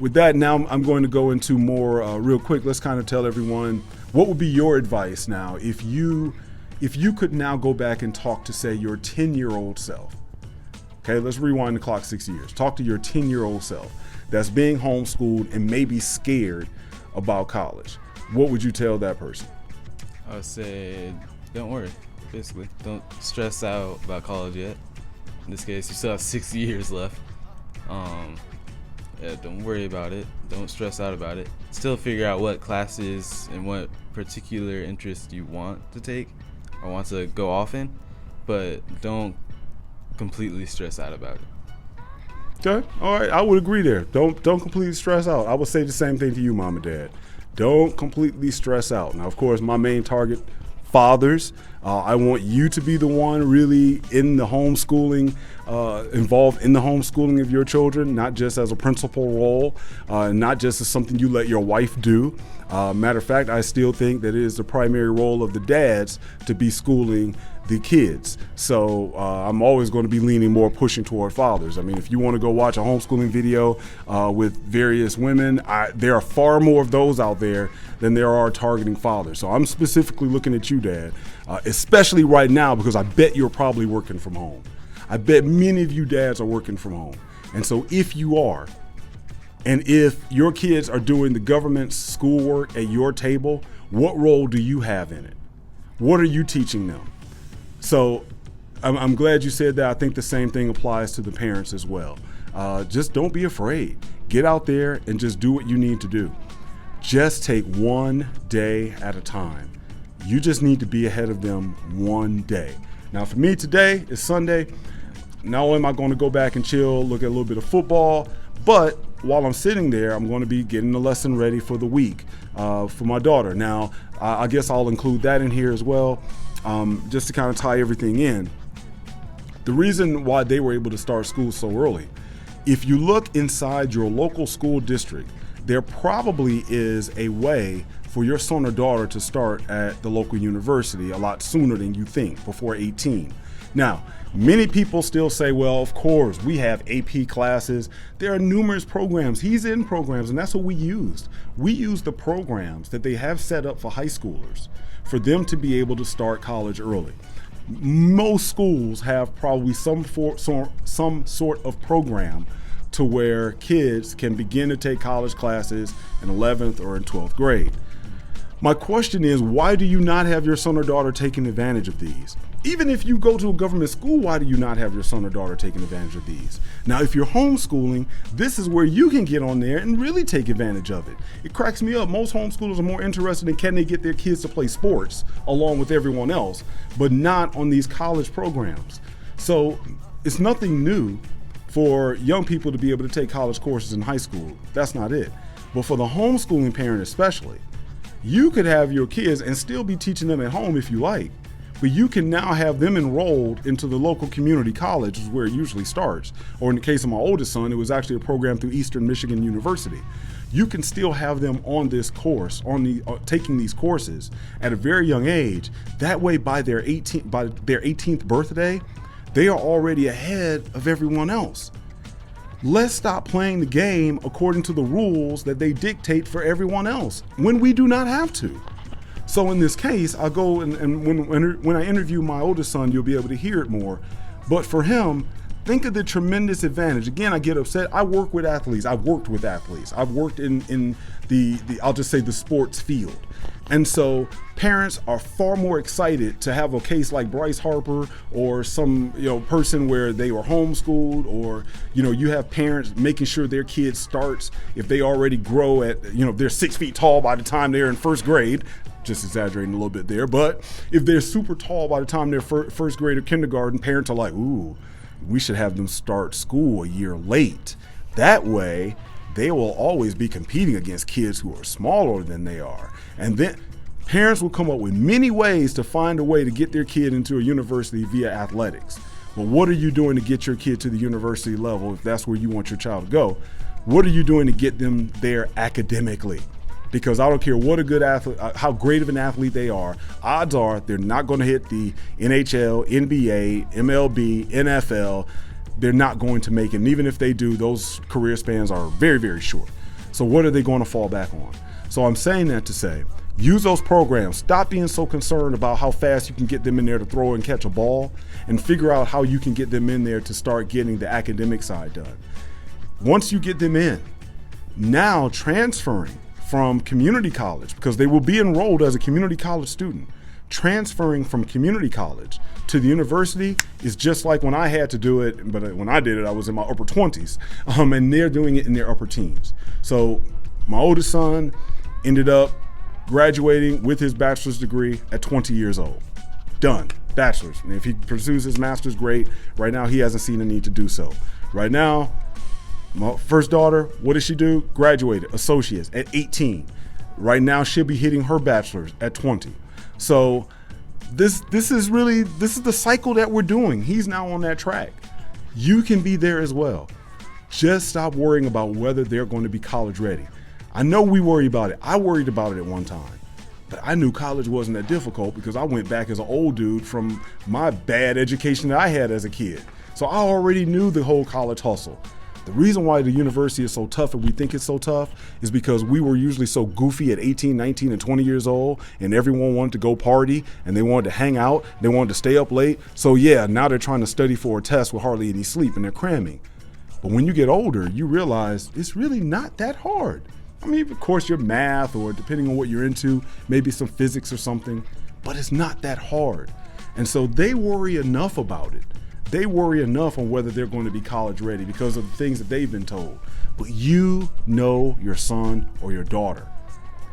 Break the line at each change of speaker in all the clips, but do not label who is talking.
with that, now I'm going to go into more real quick. Let's kind of tell everyone what would be your advice now if you could now go back and talk to, say, your 10-year-old self. Okay, let's rewind the clock 6 years. Talk to your 10-year-old self that's being homeschooled and maybe scared about college. What would you tell that person?
I would say, don't worry, basically. Don't stress out about college yet. In this case, you still have 6 years left. Don't worry about it. Don't stress out about it. Still figure out what classes and what particular interest you want to take or want to go off in, but don't completely stress out about it.
Okay, all right, I would agree there. Don't completely stress out. I would say the same thing to you, Mom and Dad. Don't completely stress out. Now, of course, my main target, fathers. I want you to be the one really in the homeschooling, involved in the homeschooling of your children, not just as a principal role, not just as something you let your wife do. Matter of fact, I still think that it is the primary role of the dads to be schooling the kids. So I'm always going to be leaning more pushing toward fathers. I mean, if you want to go watch a homeschooling video with various women, there are far more of those out there than there are targeting fathers. So I'm specifically looking at you, Dad, especially right now, because I bet you're probably working from home. I bet many of you dads are working from home. And so if you are, and if your kids are doing the government's schoolwork at your table, what role do you have in it? What are you teaching them? So I'm glad you said that. I think the same thing applies to the parents as well. Just don't be afraid. Get out there and just do what you need to do. Just take one day at a time. You just need to be ahead of them one day. Now for me today is Sunday. Not only am I going to go back and chill, look at a little bit of football, but while I'm sitting there, I'm going to be getting the lesson ready for the week for my daughter. Now, I guess I'll include that in here as well, just to kind of tie everything in. The reason why they were able to start school so early, if you look inside your local school district, there probably is a way for your son or daughter to start at the local university a lot sooner than you think, before 18. Now, many people still say, well, of course, we have AP classes. There are numerous programs. He's in programs, and that's what we used. We used the programs that they have set up for high schoolers for them to be able to start college early. Most schools have probably some sort of program to where kids can begin to take college classes in 11th or in 12th grade. My question is, why do you not have your son or daughter taking advantage of these? Even if you go to a government school, why do you not have your son or daughter taking advantage of these? Now, if you're homeschooling, this is where you can get on there and really take advantage of it. It cracks me up. Most homeschoolers are more interested in can they get their kids to play sports along with everyone else, but not on these college programs. So it's nothing new for young people to be able to take college courses in high school. That's not it. But for the homeschooling parent especially, you could have your kids and still be teaching them at home if you like, but you can now have them enrolled into the local community college, is where it usually starts. Or in the case of my oldest son, it was actually a program through Eastern Michigan University. You can still have them on this course, taking these courses at a very young age. That way, by their 18th birthday, they are already ahead of everyone else. Let's stop playing the game according to the rules that they dictate for everyone else when we do not have to. So in this case, I'll go and when I interview my oldest son, you'll be able to hear it more. But for him, think of the tremendous advantage. Again, I get upset. I work with athletes. I've worked with athletes. I've worked in the I'll just say the sports field. And so parents are far more excited to have a case like Bryce Harper or some person where they were homeschooled, or you have parents making sure their kid starts if they already grow at they're 6 feet tall by the time they're in first grade. Just exaggerating a little bit there, but if they're super tall by the time they're first grade or kindergarten, parents are like, ooh, we should have them start school a year late. That way, they will always be competing against kids who are smaller than they are. And then parents will come up with many ways to find a way to get their kid into a university via athletics. But what are you doing to get your kid to the university level if that's where you want your child to go? What are you doing to get them there academically? Because I don't care what a good athlete, how great of an athlete they are, odds are they're not going to hit the NHL, NBA, MLB, NFL. They're not going to make it. And even if they do, those career spans are very, very short. So what are they going to fall back on? So I'm saying that to say, use those programs. Stop being so concerned about how fast you can get them in there to throw and catch a ball, and figure out how you can get them in there to start getting the academic side done. Once you get them in, now transferring from community college, because they will be enrolled as a community college student, transferring from community college to the university is just like when I had to do it, but when I did it, I was in my upper 20s, and they're doing it in their upper teens. So my oldest son ended up graduating with his bachelor's degree at 20 years old. Done. Bachelor's. And if he pursues his master's, great. Right now, he hasn't seen the need to do so. Right now, my first daughter, what did she do? Graduated, associates at 18. Right now, she'll be hitting her bachelor's at 20. So this is the cycle that we're doing. He's now on that track. You can be there as well. Just stop worrying about whether they're going to be college ready. I know we worry about it. I worried about it at one time, but I knew college wasn't that difficult because I went back as an old dude from my bad education that I had as a kid. So I already knew the whole college hustle. The reason why the university is so tough and we think it's so tough is because we were usually so goofy at 18, 19, and 20 years old, and everyone wanted to go party and they wanted to hang out, they wanted to stay up late. So yeah, now they're trying to study for a test with hardly any sleep and they're cramming. But when you get older, you realize it's really not that hard. I mean, of course, your math, or depending on what you're into, maybe some physics or something, but it's not that hard. And so they worry enough about it. They worry enough on whether they're going to be college ready because of the things that they've been told. But you know your son or your daughter.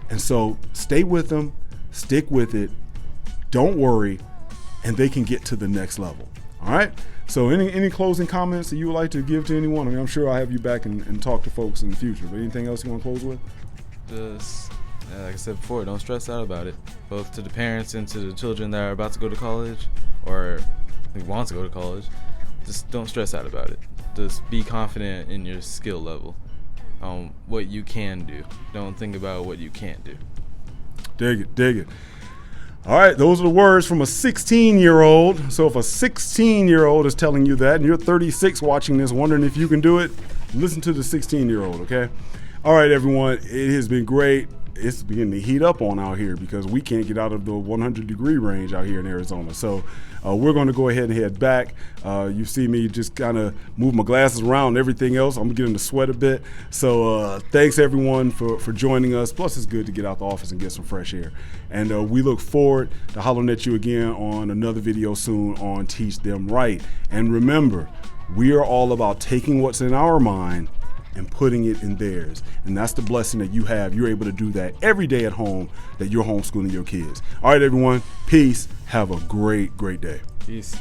And so stay with them, stick with it, don't worry, and they can get to the next level. All right? So any closing comments that you would like to give to anyone? I mean, I'm sure I'll have you back and talk to folks in the future, but anything else you want to close with?
Just, like I said before, don't stress out about it. Both to the parents and to the children that are about to go to college or who want to go to college, just don't stress out about it. Just be confident in your skill level, what you can do. Don't think about what you can't do.
Dig it. All right, those are the words from a 16-year-old. So if a 16-year-old is telling you that and you're 36 watching this wondering if you can do it, listen to the 16-year-old, okay? All right, everyone, it has been great. It's beginning to heat up on out here because we can't get out of the 100-degree range out here in Arizona. So we're going to go ahead and head back. You see me just kind of move my glasses around and everything else. I'm getting to sweat a bit. So thanks, everyone, for joining us. Plus, it's good to get out the office and get some fresh air. And we look forward to hollering at you again on another video soon on Teach Them Right. And remember, we are all about taking what's in our mind and putting it in theirs. And that's the blessing that you have. You're able to do that every day at home that you're homeschooling your kids. All right, everyone. Peace. Have a great day.
Peace.